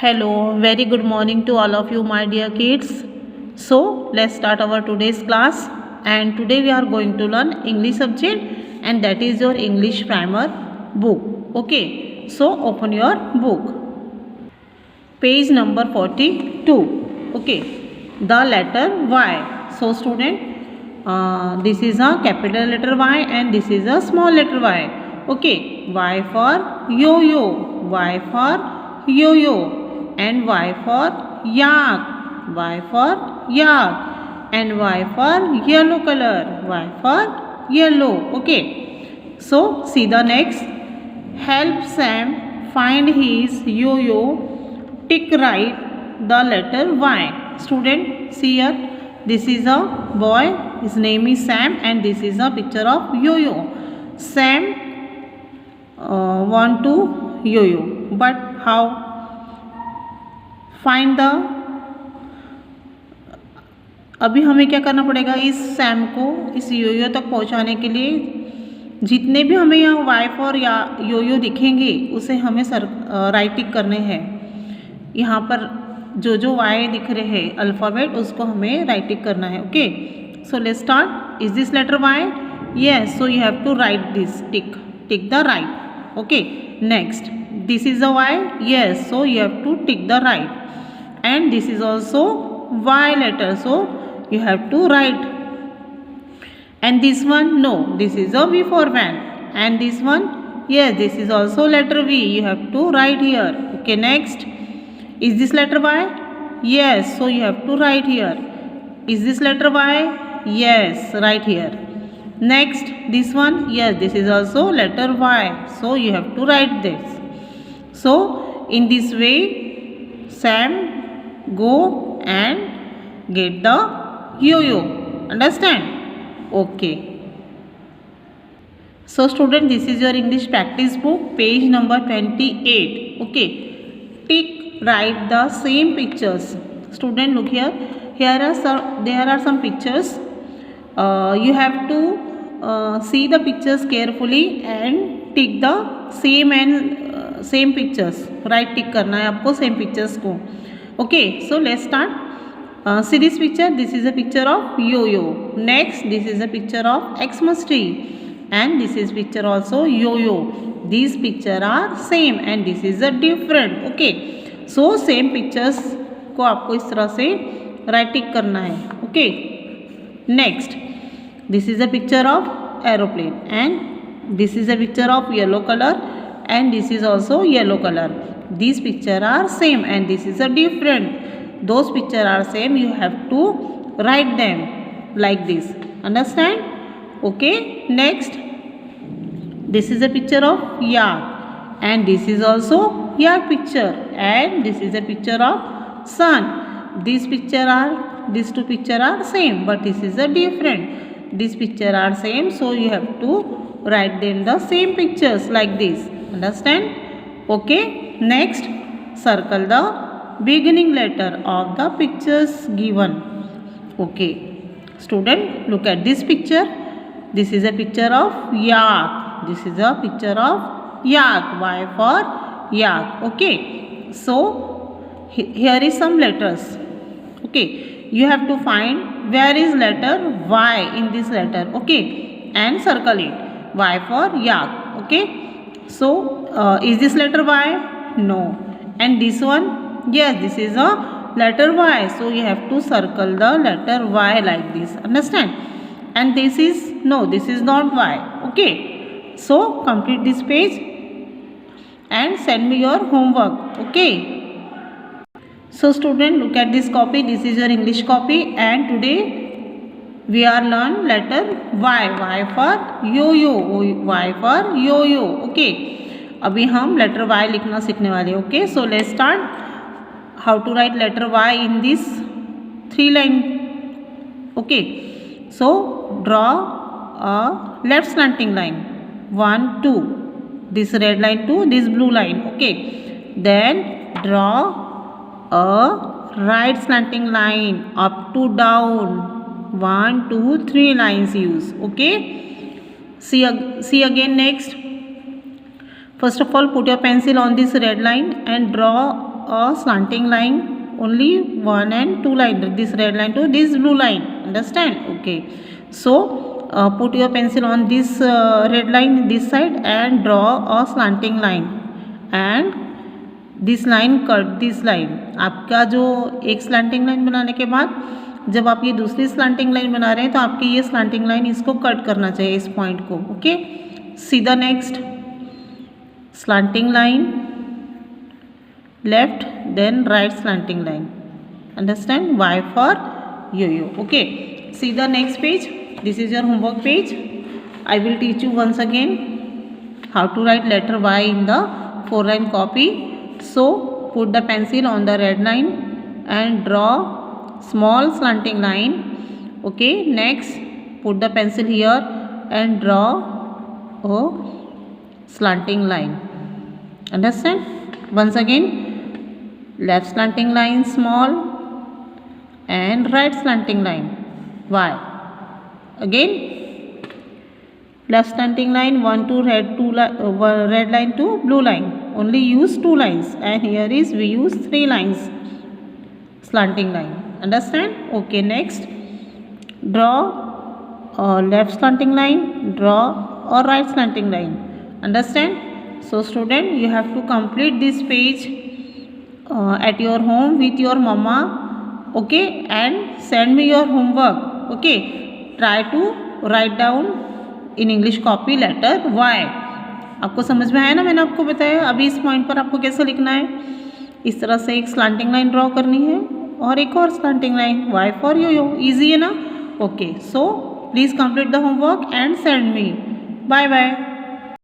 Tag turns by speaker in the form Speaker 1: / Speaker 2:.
Speaker 1: Hello, very good morning to all of you, my dear kids. So, let's start our today's class. And today we are going to learn English subject, and that is your English primer book. Okay, so open your book. Page number 42. Okay, the letter Y. So, student, this is a capital letter Y and this is a small letter Y. Okay, Y for yo-yo, Y for yo-yo, and Y for yak, Y for yak, and Y for yellow color, Y for yellow. Okay, so see the next. Help Sam find his yo-yo. Tick right the letter Y. Student, see here, this is a boy, his name is Sam, and this is a picture of yo-yo. Sam want to yo-yo, but how? Find the, अभी हमें क्या करना पड़ेगा, इस Sam को इस योयो तक पहुंचाने के लिए जितने भी हमें यहाँ वाई फॉर या योयो दिखेंगे उसे हमें राइट टिक करने हैं. यहाँ पर जो जो वाई दिख रहे हैं अल्फ़ाबेट उसको हमें राइट टिक करना है. Okay, so let's start. Is this letter Y? Yes, so you have to write this, tick the right. Okay, next, this is a Y? Yes, so you have to tick the right. And this is also Y letter, so you have to write. And this one, no, this is a V for van. And this one, yes, this is also letter V, you have to write here. Okay, next, is this letter Y? Yes, so you have to write here. Is this letter Y? Yes, right here. Next, this one, yes, this is also letter Y, so you have to write this. So in this way Sam go and get the yo-yo. Understand? Okay. So student, this is your English practice book, page number 28. Okay. Tick write the same pictures. Student, look here. There are some pictures. You have to see the pictures carefully and tick the same pictures. Right tick करना है आपको same pictures को. Okay, so let's start. See this picture. This is a picture of yo-yo. Next, this is a picture of Xmas tree, and this is picture also yo-yo. These picture are same and this is a different. Okay, so same pictures को आपको इस तरह से right tick करना है. Okay, next, this is a picture of aeroplane and this is a picture of yellow color and this is also yellow color. These picture are same and this is a different. Those picture are same, you have to write them like this. Understand? Okay, next, this is a picture of yak and this is also yak picture and this is a picture of sun. These two picture are same but this is a different. These picture are same, so you have to write them the same pictures like this. Understand? Okay, next, circle the beginning letter of the pictures given. Okay, student, look at this picture. This is a picture of yak. This is a picture of yak. Y for yak. Okay, so here is some letters. Okay, you have to find where is letter Y in this letter. Okay, and circle it. Y for yak. Okay, so is this letter Y? No. And this one? Yes, this is a letter Y, so you have to circle the letter Y like this. Understand? And this is, no, this is not Y. Okay, so complete this page and send me your homework. Okay, so student, look at this copy. This is your English copy and today we are learn letter Y. Y for yo-yo. Y for yo-yo. Okay, अभी हम letter Y लिखना सीखने वाले. Okay, so let's start. How to write letter Y in this 3 line. Okay, so draw a left slanting line 1 2, this red line to this blue line. Okay, then draw a right slanting line up to down 1 2 3 lines use. Okay, see again. Next, first of all, put your pencil on this red line and draw a slanting line, only one and two line, this red line to this blue line, understand? Okay, so put your pencil on this red line this side and draw a slanting line, and this line cut this line. आपका जो एक slanting line बनाने के बाद जब आप ये दूसरी स्लैंटिंग लाइन बना रहे हैं तो आपकी ये स्लैंटिंग लाइन इसको कट करना चाहिए, इस पॉइंट को. Okay, see the next slanting line, left then right slanting line, understand? Y for yo-yo. Okay, see the next page. This is your homework page. I will teach you once again how to write letter Y in the 4-line copy. So put the pencil on the red line and draw small slanting line. Okay, next put the pencil here and draw a slanting line, understand? Once again, left slanting line small and right slanting line Y. Again left slanting line, one to red line to blue line, only use 2 lines, and here is we use 3 lines slanting line, understand? Okay, next draw a left slanting line, draw a right slanting line, understand? So student, you have to complete this page at your home with your mama, okay, and send me your homework. Okay, try to write down in English copy letter Y. आपको समझ में आया ना? मैंने आपको बताया अभी इस पॉइंट पर आपको कैसे लिखना है. इस तरह से एक स्लैंटिंग लाइन ड्रॉ करनी है और एक और slanting line, Y for yo-yo. Easy है ना? Okay, so please complete the homework and send me. Bye bye.